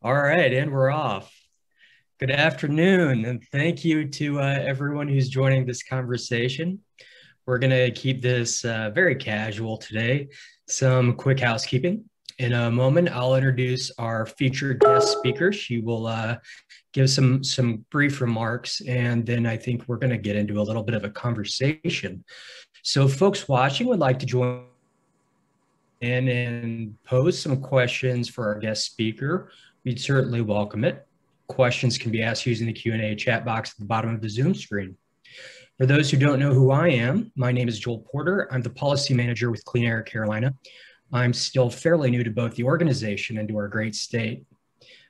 All right, and we're off. Good afternoon, and thank you to everyone who's joining this conversation. We're going to keep this very casual today. Some quick housekeeping. In a moment, I'll introduce our featured guest speaker. She will give some brief remarks, and then I think we're going to get into a little bit of a conversation. So, if folks watching would like to join in and pose some questions for our guest speaker, we'd certainly welcome it. Questions can be asked using the Q&A chat box at the bottom of the Zoom screen. For those who don't know who I am, my name is Joel Porter. I'm the policy manager with Clean Air Carolina. I'm still fairly new to both the organization and to our great state.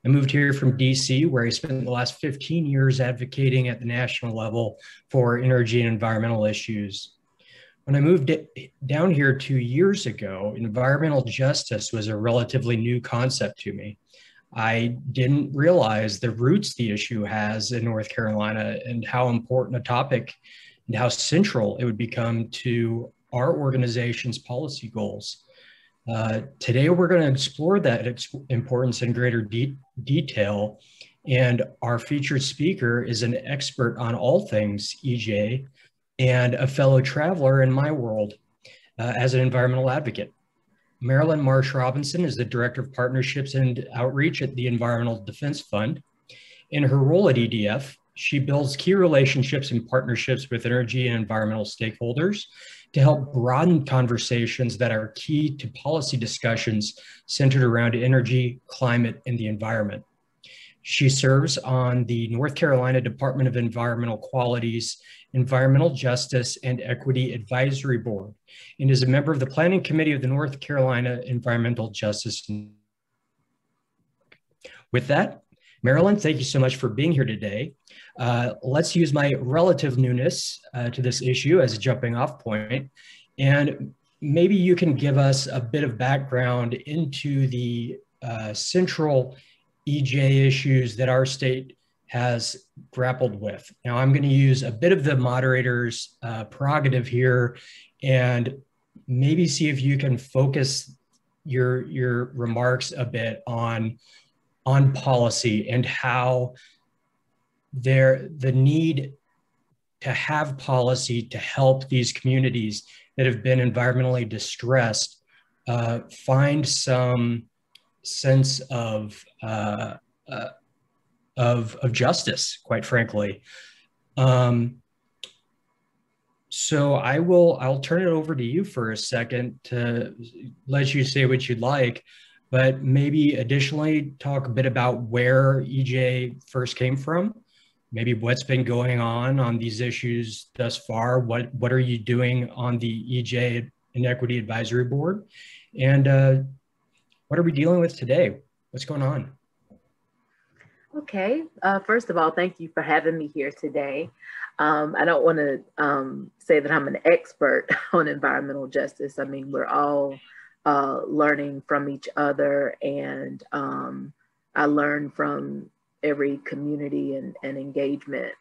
I moved here from DC, where I spent the last 15 years advocating at the national level for energy and environmental issues. When I moved down here 2 years ago, environmental justice was a relatively new concept to me. I didn't realize the roots the issue has in North Carolina and how important a topic and how central it would become to our organization's policy goals. Today, we're going to explore that importance in greater detail. And our featured speaker is an expert on all things EJ and a fellow traveler in my world as an environmental advocate. Marilynn Marsh-Robinson is the Director of Partnerships and Outreach at the Environmental Defense Fund. In her role at EDF, she builds key relationships and partnerships with energy and environmental stakeholders to help broaden conversations that are key to policy discussions centered around energy, climate, and the environment. She serves on the North Carolina Department of Environmental Quality's Environmental Justice and Equity Advisory Board and is a member of the Planning Committee of the North Carolina Environmental Justice. With that, Marilynn, thank you so much for being here today. Let's use my relative newness to this issue as a jumping off point, and maybe you can give us a bit of background into the central EJ issues that our state has grappled with. Now, I'm going to use a bit of the moderator's prerogative here and maybe see if you can focus your remarks a bit on policy and how the need to have policy to help these communities that have been environmentally distressed find some sense of justice, quite frankly. So I'll turn it over to you for a second to let you say what you'd like, but maybe additionally talk a bit about where EJ first came from, maybe what's been going on these issues thus far, what are you doing on the EJ Inequity Advisory Board, and what are we dealing with today? What's going on? Okay, first of all, thank you for having me here today. I don't want to say that I'm an expert on environmental justice. I mean, we're all learning from each other, and I learn from every community and engagement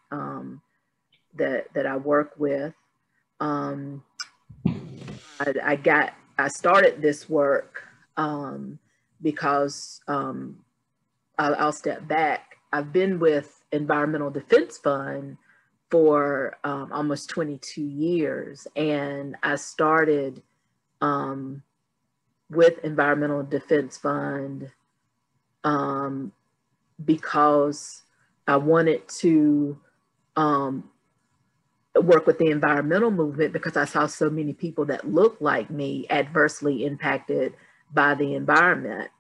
that I work with. I started this work because I'll step back. I've been with Environmental Defense Fund for almost 22 years, and I started with Environmental Defense Fund because I wanted to work with the environmental movement because I saw so many people that looked like me adversely impacted by the environment.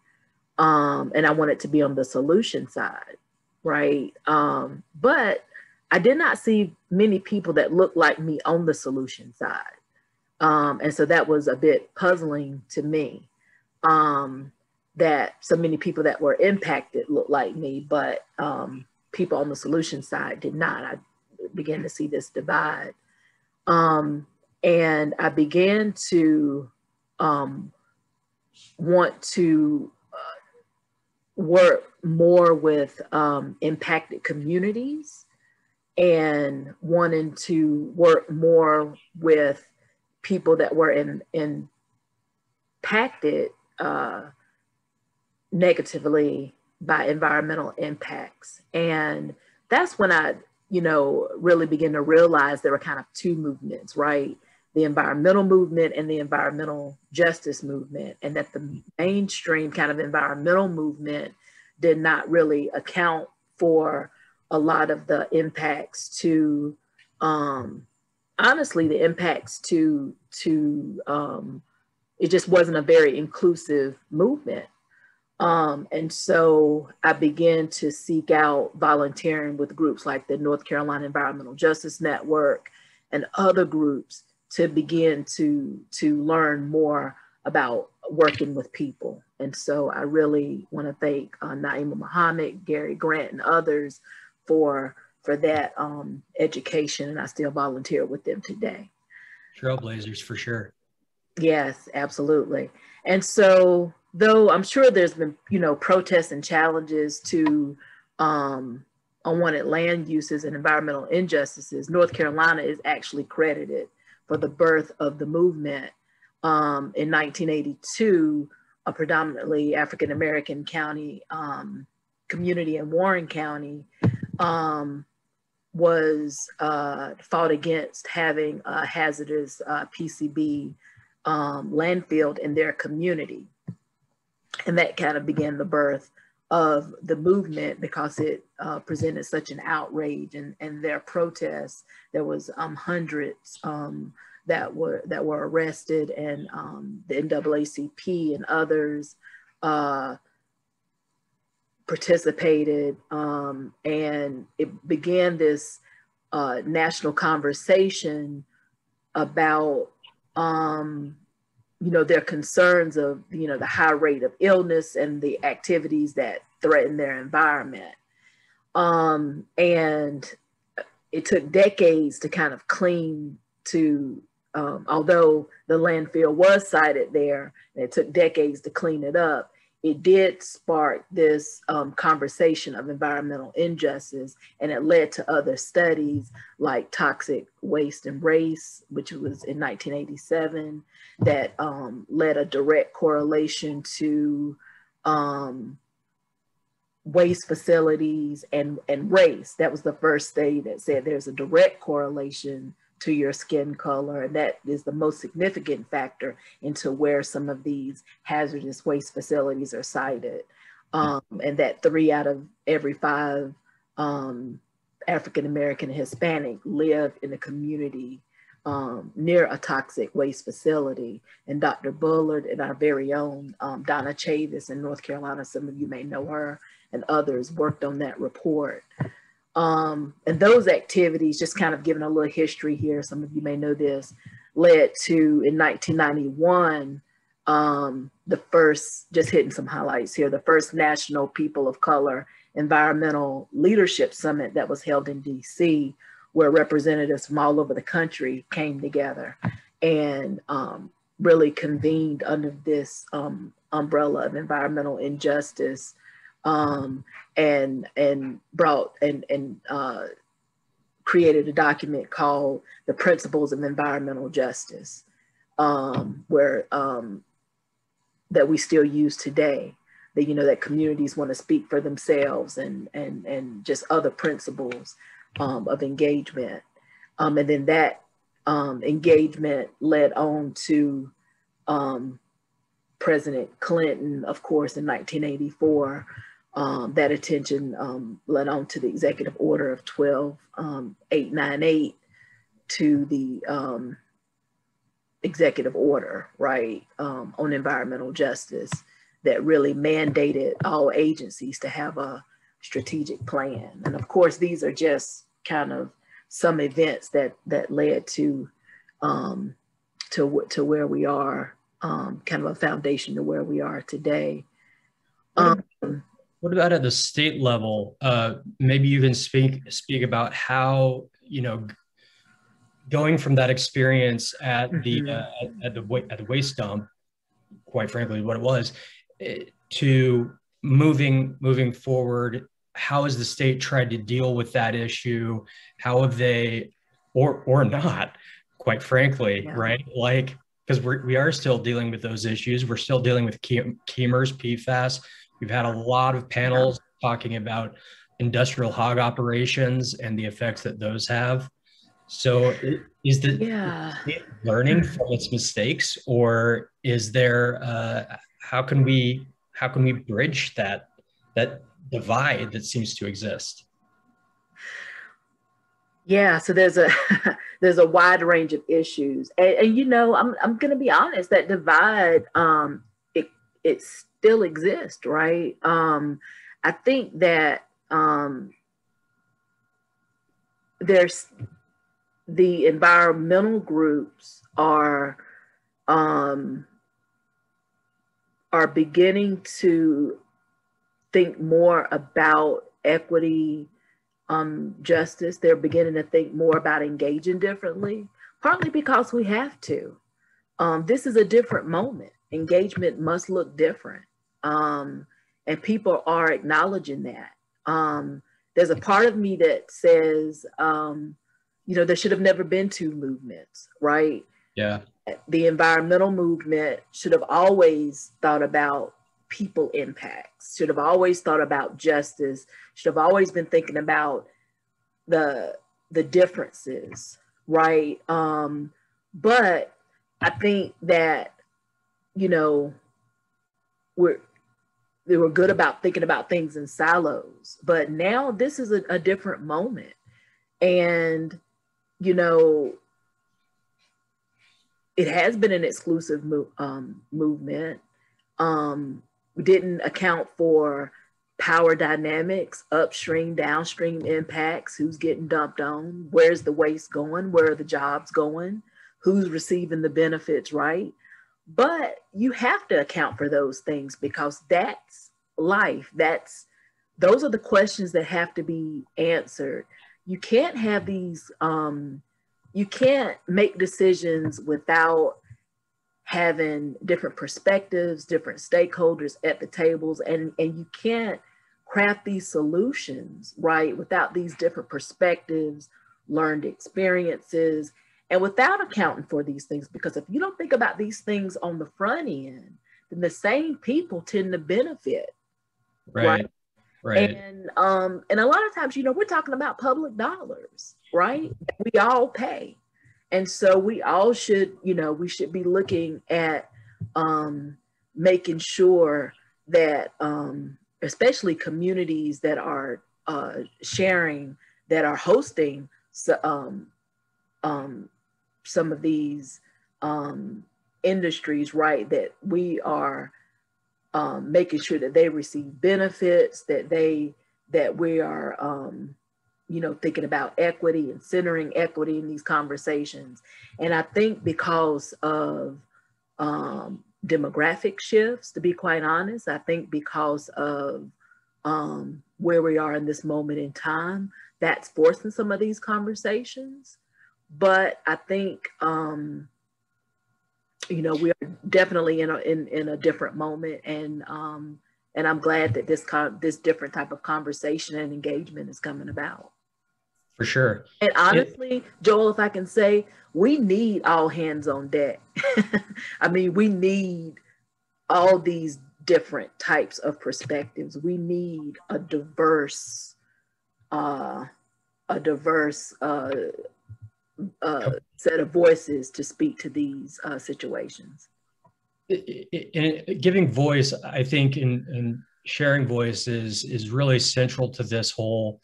And I wanted to be on the solution side, right? But I did not see many people that looked like me on the solution side. And so that was a bit puzzling to me, that so many people that were impacted looked like me, but people on the solution side did not. I began to see this divide. And I began to want to work more with impacted communities and wanting to work more with people that were impacted negatively by environmental impacts. And that's when I, really began to realize there were kind of two movements, right? The environmental movement and the environmental justice movement, and that the mainstream kind of environmental movement did not really account for a lot of the impacts to, honestly, the impacts to it just wasn't a very inclusive movement. And so I began to seek out volunteering with groups like the North Carolina Environmental Justice Network and other groups to begin to learn more about working with people. And so I really want to thank Naima Muhammad, Gary Grant, and others for that education, and I still volunteer with them today. Trailblazers for sure. Yes, absolutely. And so, though I'm sure there's been, protests and challenges to unwanted land uses and environmental injustices, North Carolina is actually credited for the birth of the movement. In 1982, a predominantly African-American county community in Warren County was fought against having a hazardous PCB landfill in their community. And that kind of began the birth of the movement because it presented such an outrage, and their protests. There was hundreds that were arrested, and the NAACP and others participated, and it began this national conversation about their concerns of, the high rate of illness and the activities that threaten their environment. And it took decades to kind of clean to, although the landfill was sited there, and it took decades to clean it up, it did spark this conversation of environmental injustice, and it led to other studies like Toxic Waste and Race, which was in 1987, that led a direct correlation to waste facilities and race. That was the first study that said there's a direct correlation to your skin color, and that is the most significant factor into where some of these hazardous waste facilities are sited, and that 3 out of every 5 African American and Hispanic live in a community near a toxic waste facility. And Dr. Bullard and our very own Donna Chavis in North Carolina, some of you may know her, and others worked on that report. And those activities, just kind of giving a little history here, some of you may know this, led to, in 1991, the first, just hitting some highlights here, the first National People of Color Environmental Leadership Summit that was held in DC, where representatives from all over the country came together and really convened under this umbrella of environmental injustice, and brought and created a document called The Principles of Environmental Justice, where that we still use today. That, that communities want to speak for themselves, and just other principles of engagement. And then that engagement led on to President Clinton, of course, in 1984. That attention led on to the executive order of 12898, to the executive order, right, on environmental justice, that really mandated all agencies to have a strategic plan. And of course, these are just kind of some events that led to where we are, kind of a foundation to where we are today. What about at the state level? Maybe you can speak about how, going from that experience at the waste dump, quite frankly, what it was, to moving forward. How has the state tried to deal with that issue? How have they, or not, quite frankly, right? Like, because we are still dealing with those issues. We're still dealing with chemers, PFAS, We've had a lot of panels talking about industrial hog operations and the effects that those have. So is the learning from its mistakes, or is there how can we bridge that divide that seems to exist? Yeah, so there's a there's a wide range of issues, and you know, I'm going to be honest, that divide, it still exists, right? I think that there's the environmental groups are beginning to think more about equity, justice. They're beginning to think more about engaging differently, partly because we have to. This is a different moment. Engagement must look different. And people are acknowledging that. There's a part of me that says, you know, there should have never been two movements, right? Yeah. The environmental movement should have always thought about people impacts, should have always thought about justice, should have always been thinking about the differences, right? But I think that, you know, they were good about thinking about things in silos, but now this is a different moment. And, you know, it has been an exclusive movement. We didn't account for power dynamics, upstream, downstream impacts, who's getting dumped on, where's the waste going, where are the jobs going, who's receiving the benefits, right? But you have to account for those things because that's life. Those are the questions that have to be answered. You can't have these, you can't make decisions without having different perspectives, different stakeholders at the tables, and you can't craft these solutions, right, without these different perspectives, learned experiences, and without accounting for these things. Because if you don't think about these things on the front end, then the same people tend to benefit. Right. And a lot of times, you know, we're talking about public dollars, right? We all pay. And so we all should, you know, we should be looking at making sure that especially communities that are sharing, that are hosting some of these industries, right, that we are making sure that they receive benefits, that we are you know, thinking about equity and centering equity in these conversations. And I think because of demographic shifts, to be quite honest, I think because of where we are in this moment in time, that's forcing some of these conversations. But I think, you know, we are definitely in a different moment, and I'm glad that this different type of conversation and engagement is coming about. For sure. And honestly, Joel, if I can say, we need all hands on deck. I mean, we need all these different types of perspectives. We need a diverse set of voices to speak to these situations. Giving voice, I think, and sharing voice is really central to this whole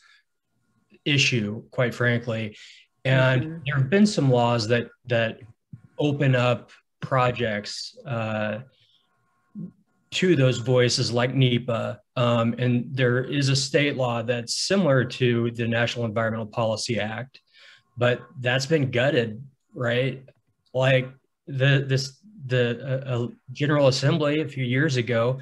issue, quite frankly. And there have been some laws that open up projects to those voices, like NEPA. And there is a state law that's similar to the National Environmental Policy Act, but that's been gutted, right? Like the General Assembly a few years ago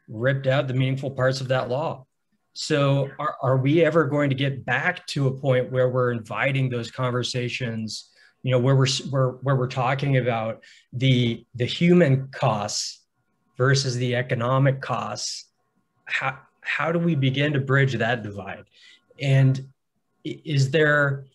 ripped out the meaningful parts of that law. So are we ever going to get back to a point where we're inviting those conversations, you know, where we're talking about the human costs versus the economic costs? How do we begin to bridge that divide? And is there,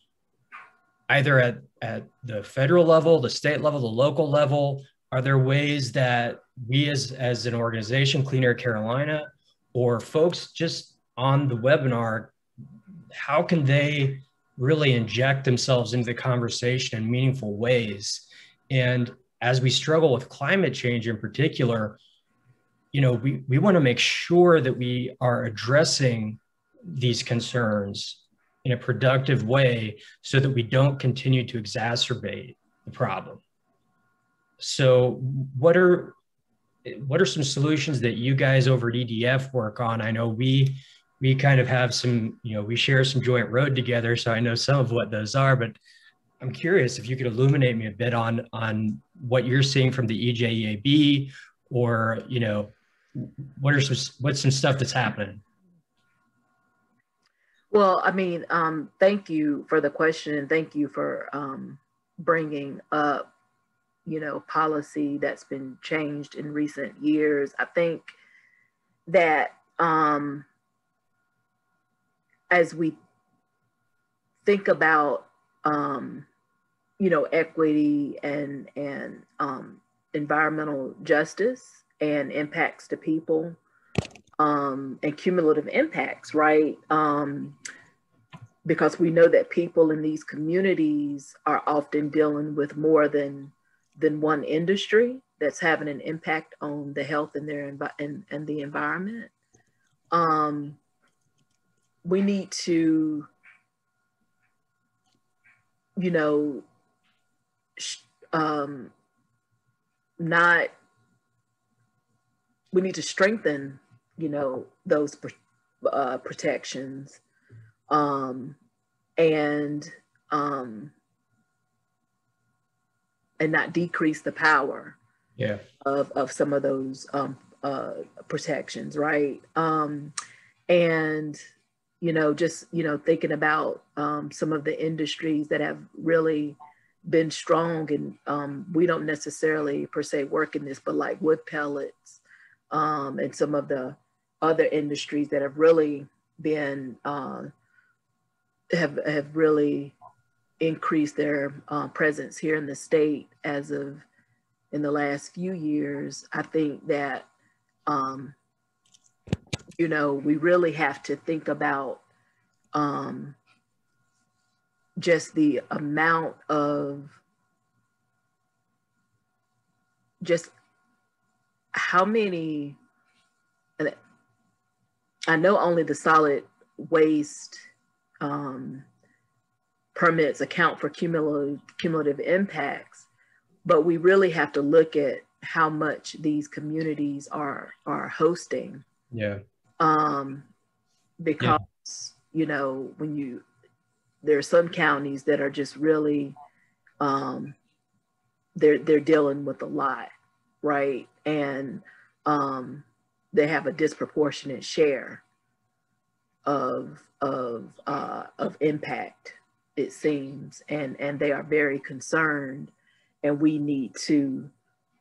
either at the federal level, the state level, the local level, are there ways that we as an organization, Clean Air Carolina, or folks just on the webinar, how can they really inject themselves into the conversation in meaningful ways? And as we struggle with climate change in particular, we want to make sure that we are addressing these concerns in a productive way so that we don't continue to exacerbate the problem. So what are some solutions that you guys over at EDF work on? I know we kind of have some, we share some joint road together, so I know some of what those are, but I'm curious if you could illuminate me a bit on what you're seeing from the EJEAB, or, what's some stuff that's happening? Well, I mean, thank you for the question, and thank you for bringing up, policy that's been changed in recent years. I think that as we think about, equity and environmental justice and impacts to people, and cumulative impacts, right? Because we know that people in these communities are often dealing with more than one industry that's having an impact on the health and and the environment. We need to, we need to strengthen, those protections, and not decrease the power of some of those protections, right? And just thinking about some of the industries that have really been strong, and we don't necessarily per se work in this, but like wood pellets, and some of the other industries that have really been have really increased their presence here in the state as of in the last few years. I think that we really have to think about just the amount of just how many, I know only the solid waste permits account for cumulative impacts, but we really have to look at how much these communities are hosting. Yeah. Because when there are some counties that are just really they're dealing with a lot, right? And they have a disproportionate share of impact, it seems, and they are very concerned, and we need to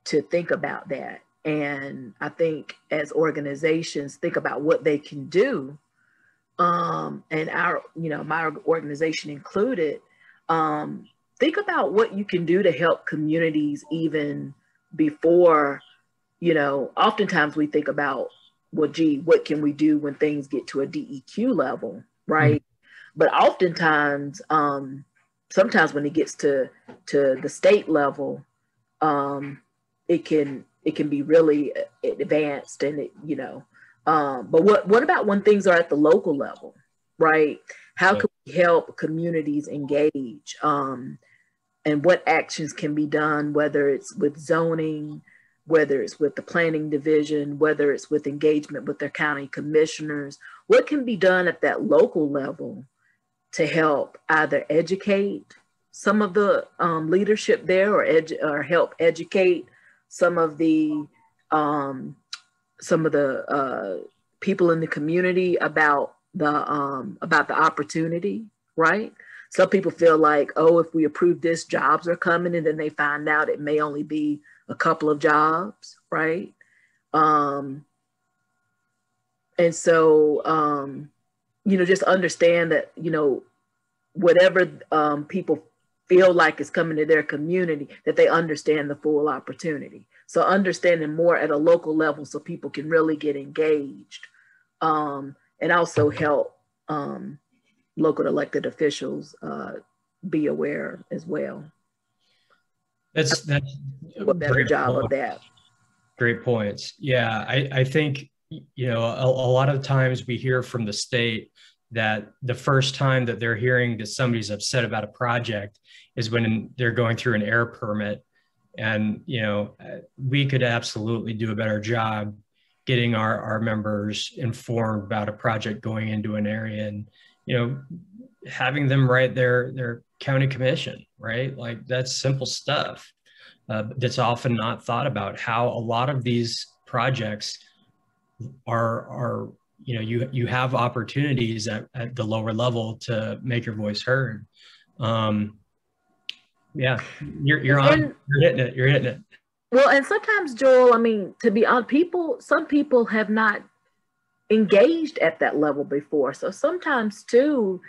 think about that. And I think as organizations think about what they can do, and our, my organization included, think about what you can do to help communities even before, oftentimes we think about, well, gee, what can we do when things get to a DEQ level, right? But oftentimes, sometimes when it gets to the state level, it can be really advanced, and but what about when things are at the local level, right? How can we help communities engage, and what actions can be done, whether it's with zoning, whether it's with the planning division, whether it's with engagement with their county commissioners? What can be done at that local level to help either educate some of the leadership there, or help educate some of the people in the community about the opportunity, right? Some people feel like, oh, if we approve this, jobs are coming, and then they find out it may only be a couple of jobs, right? And so, just understand that, whatever people feel like is coming to their community, that they understand the full opportunity. So understanding more at a local level so people can really get engaged, and also help local elected officials be aware as well. That's Do a better job of that. Great points. Yeah, I think, you know, a lot of times we hear from the state that the first time that they're hearing that somebody's upset about a project is when they're going through an air permit. And, you know, we could absolutely do a better job getting our members informed about a project going into an area, and, you know, having them write their county commission, right? Like, that's simple stuff. That's often not thought about, how a lot of these projects are you know, you have opportunities at the lower level to make your voice heard. Yeah, you're hitting it. You're hitting it. Well, and sometimes, Joel, I mean, to be honest, some people have not engaged at that level before. So sometimes too,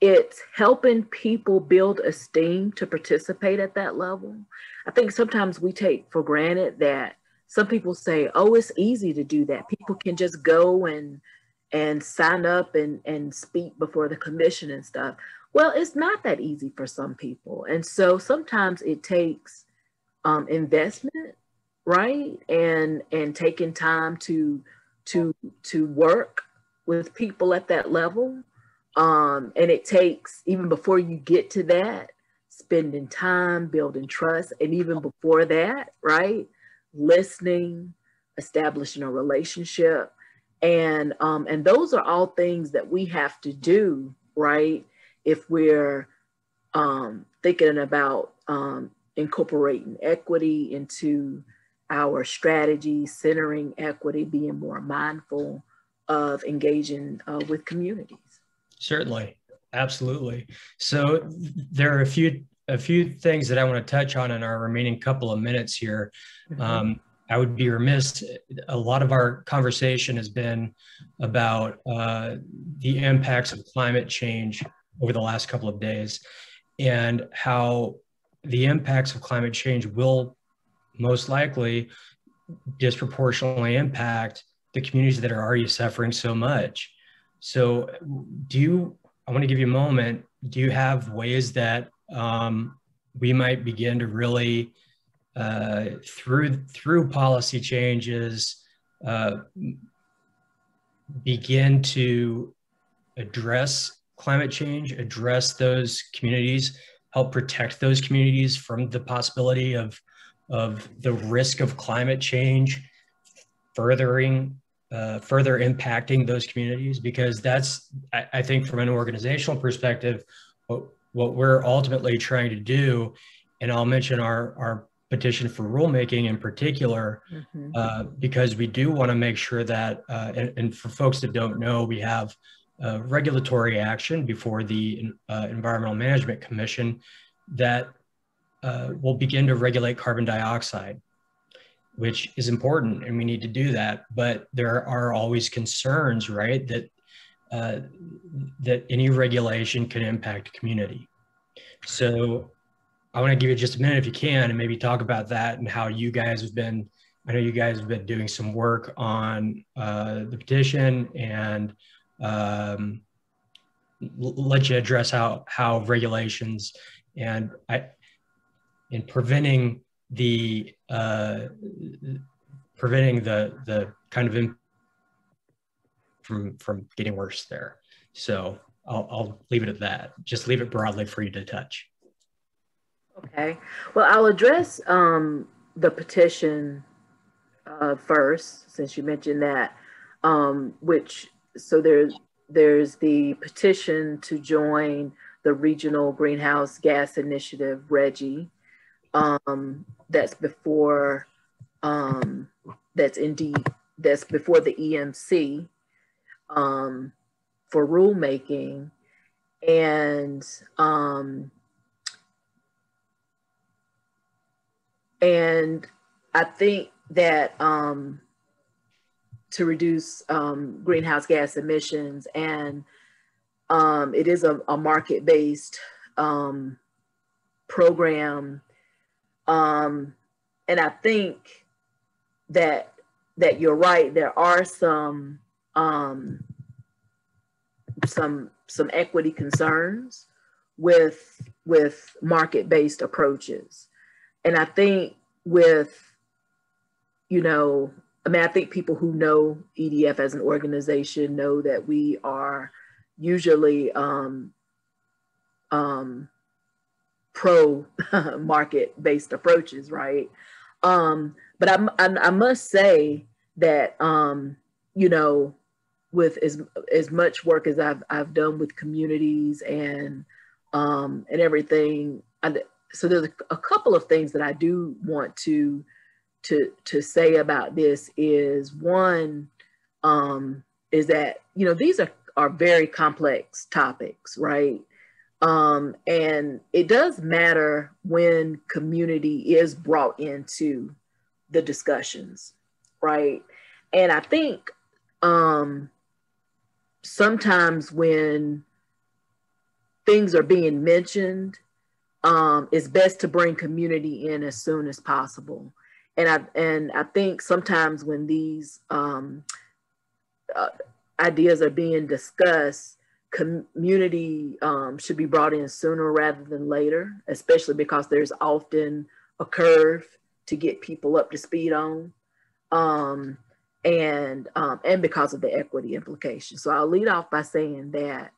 it's helping people build esteem to participate at that level. I think sometimes we take for granted that some people say, oh, it's easy to do that. People can just go and sign up and speak before the commission and stuff. Well, it's not that easy for some people. And so sometimes it takes investment, right? And taking time to work with people at that level. And it takes, even before you get to that, spending time, building trust. And even before that, right? Listening, establishing a relationship. And those are all things that we have to do, right? If we're thinking about incorporating equity into our strategy, centering equity, being more mindful of engaging with communities. Certainly, absolutely. So there are a few things that I want to touch on in our remaining couple of minutes here. Mm-hmm. I would be remiss. A lot of our conversation has been about the impacts of climate change over the last couple of days, and how the impacts of climate change will most likely disproportionately impact the communities that are already suffering so much. So I want to give you a moment. Do you have ways that we might begin to really, through policy changes, begin to address climate change, address those communities, help protect those communities from the possibility of the risk of climate change further impacting those communities? Because that's, I think, from an organizational perspective, what we're ultimately trying to do. And I'll mention our petition for rulemaking in particular, mm-hmm. Because we do want to make sure that, and for folks that don't know, we have regulatory action before the Environmental Management Commission that will begin to regulate carbon dioxide, which is important, and we need to do that. But there are always concerns, right, that any regulation can impact a community. So I want to give you just a minute, if you can, and maybe talk about that and how you guys have been. I know you guys have been doing some work on the petition, and let you address how regulations and preventing the kind of from getting worse there. So I'll leave it at that. Just leave it broadly for you to touch. Okay. Well, I'll address the petition first, since you mentioned that. So there's the petition to join the Regional Greenhouse Gas Initiative, RGGI. That's before the EMC for rulemaking, and I think that to reduce greenhouse gas emissions, and it is a market-based program. And I think that you're right. There are some some equity concerns with market-based approaches. And I think with, I think people who know EDF as an organization know that we are usually pro market-based approaches, right? But I must say that, with as much work as I've done with communities and everything, so there's a couple of things that I do want to say about this. Is one, is that these are very complex topics, right? And it does matter when community is brought into the discussions, right? And I think sometimes when things are being mentioned, it's best to bring community in as soon as possible. And I think sometimes when these ideas are being discussed, community should be brought in sooner rather than later, especially because there's often a curve to get people up to speed on, and because of the equity implications. So I'll lead off by saying that.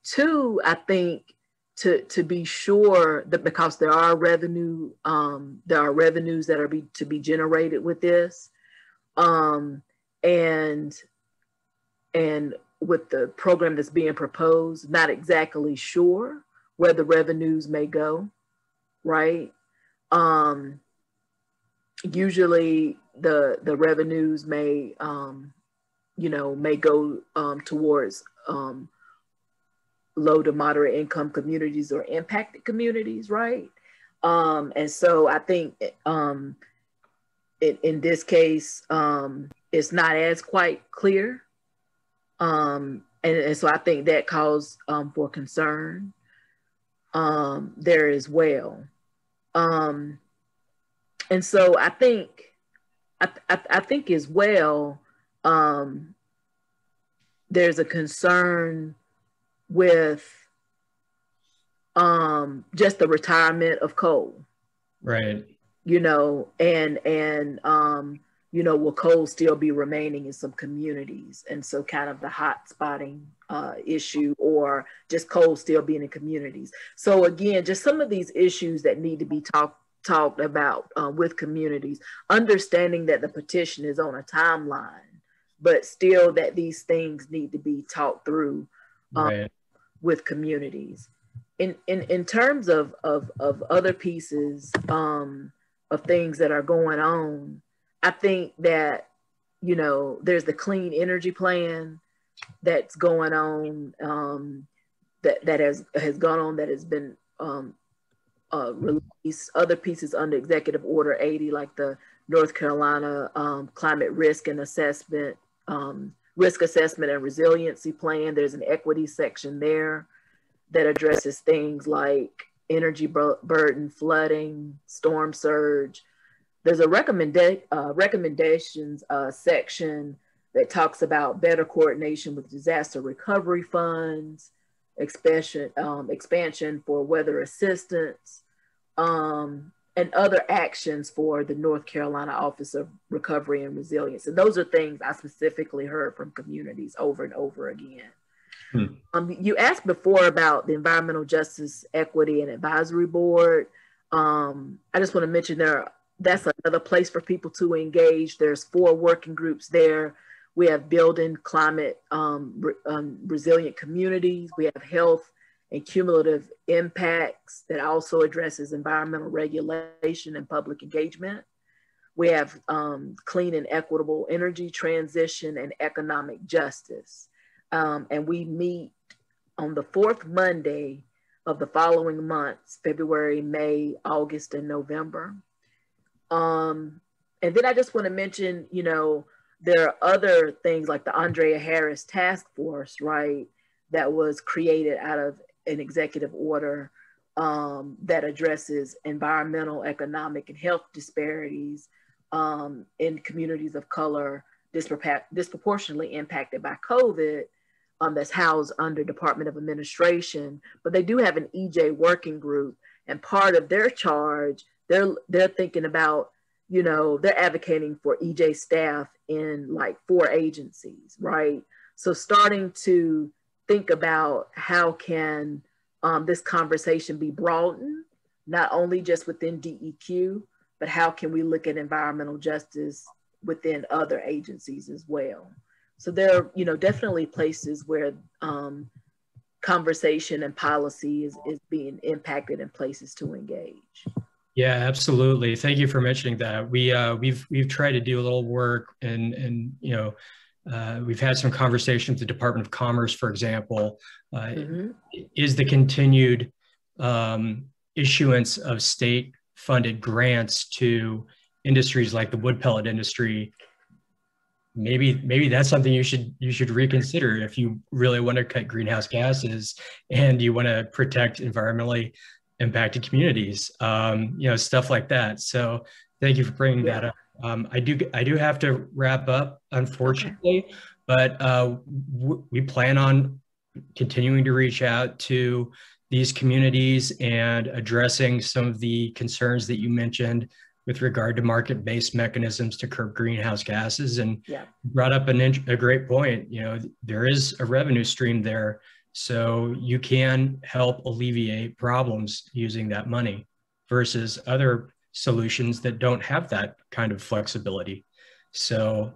Two, I think to be sure that, because there are revenues that are to be generated with this, and with the program that's being proposed, not exactly sure where the revenues may go, right? Usually the revenues may go towards low to moderate income communities or impacted communities, right? And so I think in this case, it's not as quite clear. And so I think that calls for concern there as well. And so I think as well, there's a concern with just the retirement of coal, right? Will coal still be remaining in some communities? And so kind of the hot spotting issue, or just coal still being in communities. So again, just some of these issues that need to be talked about with communities, understanding that the petition is on a timeline, but still that these things need to be talked through right. with communities. In terms of other pieces of things that are going on, I think that, there's the clean energy plan that's going on, that has gone on, that has been released. Other pieces under Executive Order 80, like the North Carolina Climate Risk Assessment and Resiliency Plan. There's an equity section there that addresses things like energy burden, flooding, storm surge. There's a recommendations section that talks about better coordination with disaster recovery funds, expansion for weather assistance, and other actions for the North Carolina Office of Recovery and Resilience. And those are things I specifically heard from communities over and over again. You asked before about the Environmental Justice Equity and Advisory Board. I just want to mention that's another place for people to engage. There's 4 working groups there. We have building climate resilient communities. We have health and cumulative impacts that also addresses environmental regulation and public engagement. We have clean and equitable energy transition and economic justice. And we meet on the 4th Monday of the following months, February, May, August, and November. And then I just want to mention, there are other things like the Andrea Harris Task Force, right, that was created out of an executive order that addresses environmental, economic, and health disparities in communities of color disproportionately impacted by COVID, that's housed under Department of Administration, but they do have an EJ working group, and part of their charge, they're thinking about, they're advocating for EJ staff in like 4 agencies, right? So starting to think about how can this conversation be broadened, not only just within DEQ, but how can we look at environmental justice within other agencies as well? So there are, definitely places where conversation and policy is being impacted and places to engage. Yeah, absolutely. Thank you for mentioning that. We've tried to do a little work, and we've had some conversations with the Department of Commerce, for example. Is the continued issuance of state-funded grants to industries like the wood pellet industry, maybe that's something you should reconsider if you really want to cut greenhouse gases and you want to protect environmentally impacted communities, stuff like that. So thank you for bringing that up. I do have to wrap up, unfortunately, but we plan on continuing to reach out to these communities and addressing some of the concerns that you mentioned with regard to market-based mechanisms to curb greenhouse gases, and brought up a great point. There is a revenue stream there, so you can help alleviate problems using that money versus other solutions that don't have that kind of flexibility. So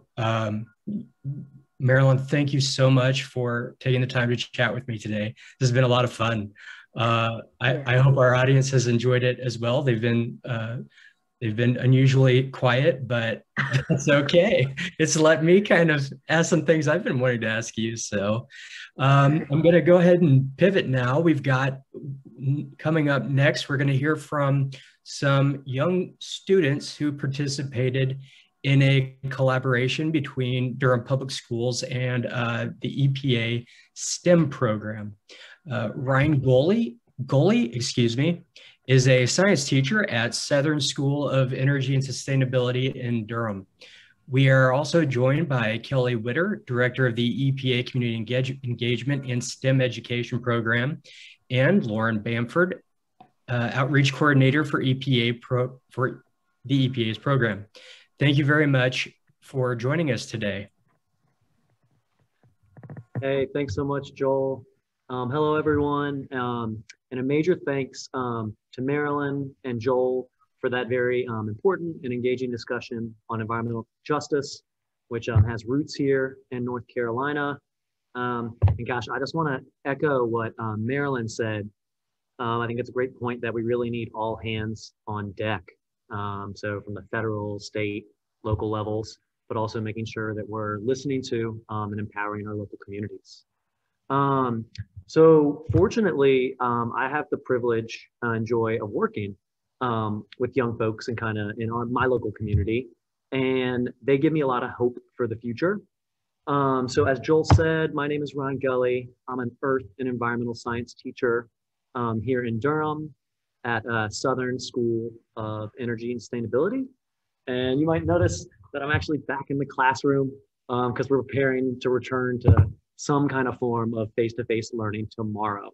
Marilynn, thank you so much for taking the time to chat with me today. This has been a lot of fun. I hope our audience has enjoyed it as well. They've been unusually quiet, but that's okay. It's let me kind of ask some things I've been wanting to ask you. So I'm going to go ahead and pivot now. We've got coming up next, we're going to hear from some young students who participated in a collaboration between Durham Public Schools and the EPA STEM program. Ryan Goley, is a science teacher at Southern School of Energy and Sustainability in Durham. We are also joined by Kelly Witter, Director of the EPA Community Engagement and STEM Education Program, and Lauren Bamford, Outreach Coordinator for for the EPA's program. Thank you very much for joining us today. Hey, thanks so much, Joel. Hello, everyone. And a major thanks to Marilynn and Joel for that very important and engaging discussion on environmental justice, which has roots here in North Carolina. And gosh, I just want to echo what Marilynn said. I think it's a great point that we really need all hands on deck. So from the federal, state, local levels, but also making sure that we're listening to and empowering our local communities. So fortunately, I have the privilege and joy of working with young folks and kind of in my local community, and they give me a lot of hope for the future. So as Joel said, my name is Ryan Gully. I'm an earth and environmental science teacher here in Durham at Southern School of Energy and Sustainability. And you might notice that I'm actually back in the classroom because we're preparing to return to some kind of form of face-to-face learning tomorrow.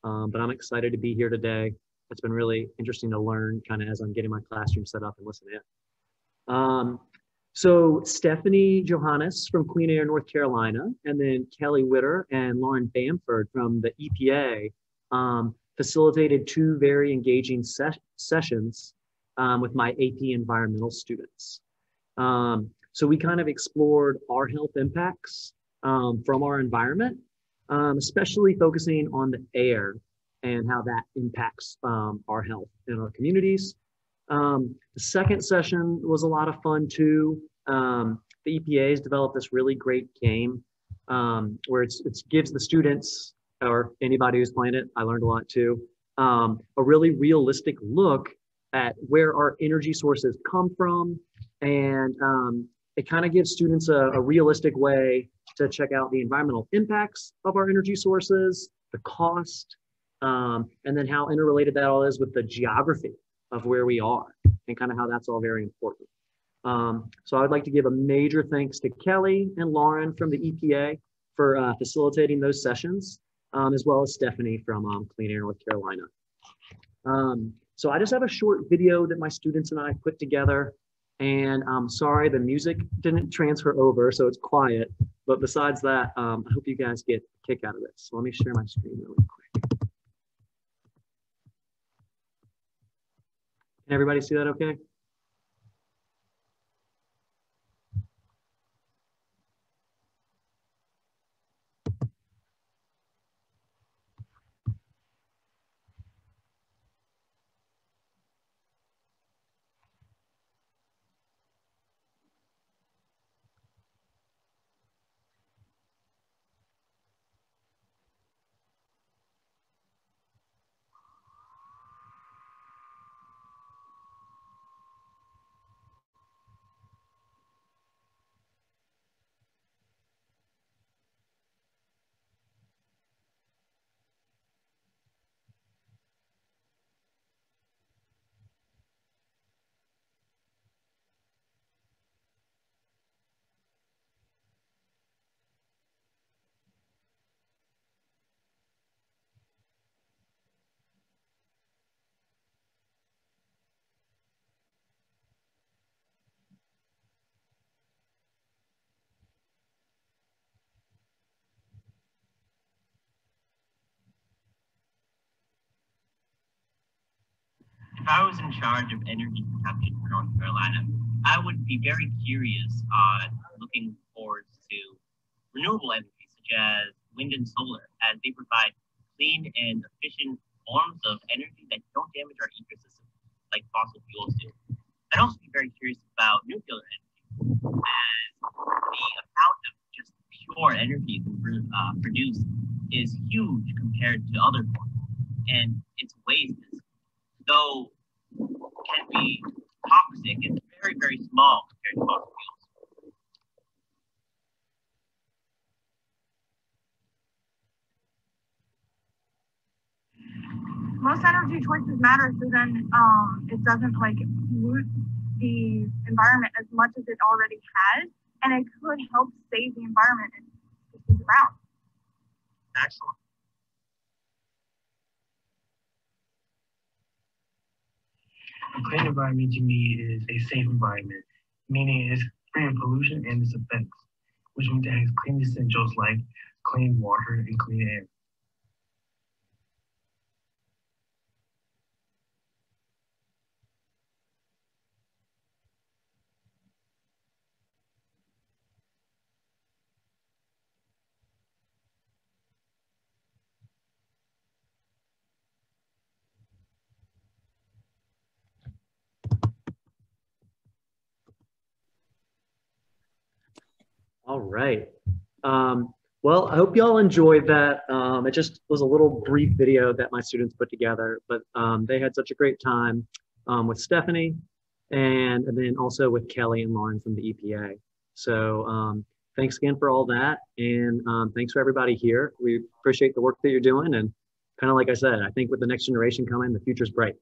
But I'm excited to be here today. It's been really interesting to learn kind of as I'm getting my classroom set up and listen in. So Stephanie Johannes from Queen Anne, North Carolina, and then Kelly Witter and Lauren Bamford from the EPA facilitated 2 very engaging sessions with my AP environmental students. So we kind of explored our health impacts from our environment, especially focusing on the air and how that impacts our health in our communities. The second session was a lot of fun too. The EPA has developed this really great game where it gives the students or anybody who's playing it, I learned a lot too, a really realistic look at where our energy sources come from. And it kind of gives students a realistic way to check out the environmental impacts of our energy sources, the cost, and then how interrelated that all is with the geography of where we are and kind of how that's all very important. So I would like to give a major thanks to Kelly and Lauren from the EPA for facilitating those sessions, as well as Stephanie from Clean Air North Carolina. So I just have a short video that my students and I put together, and I'm sorry the music didn't transfer over, so it's quiet. But besides that, I hope you guys get a kick out of this. So let me share my screen really quick. Can everybody see that okay? If I was in charge of energy production for North Carolina, I would be very curious on looking forward to renewable energy, such as wind and solar, as they provide clean and efficient forms of energy that don't damage our ecosystem like fossil fuels do. I'd also be very curious about nuclear energy, as the amount of just pure energy produced is huge compared to other forms, and its waste is, though can be toxic, it's very, very small compared to fossil fuels. Most energy choices matter, so then it doesn't like pollute the environment as much as it already has, and it could help save the environment and keep it around. Excellent. A clean environment to me is a safe environment, meaning it's free of pollution and its effects, which means it has clean essentials like clean water and clean air. All right. Well, I hope y'all enjoyed that. It just was a little brief video that my students put together, but they had such a great time with Stephanie and then also with Kelly and Lauren from the EPA. So thanks again for all that. And thanks for everybody here. We appreciate the work that you're doing. And kind of like I said, I think with the next generation coming, the future's bright.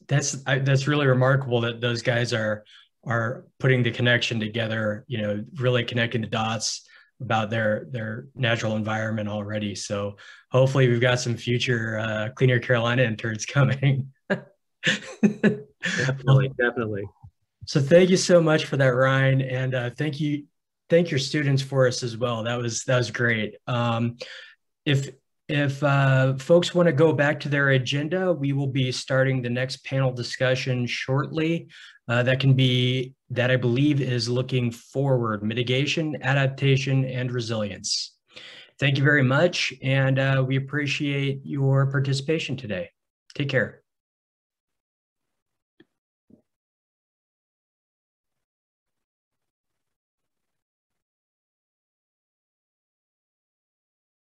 That's really remarkable that those guys are putting the connection together, you know, really connecting the dots about their natural environment already. So hopefully we've got some future Clean Air Carolina interns coming. Definitely. So thank you so much for that, Ryan. And thank your students for us as well. That was great. If folks want to go back to their agenda, we will be starting the next panel discussion shortly. That I believe is looking forward: mitigation, adaptation, and resilience. Thank you very much, and we appreciate your participation today. Take care.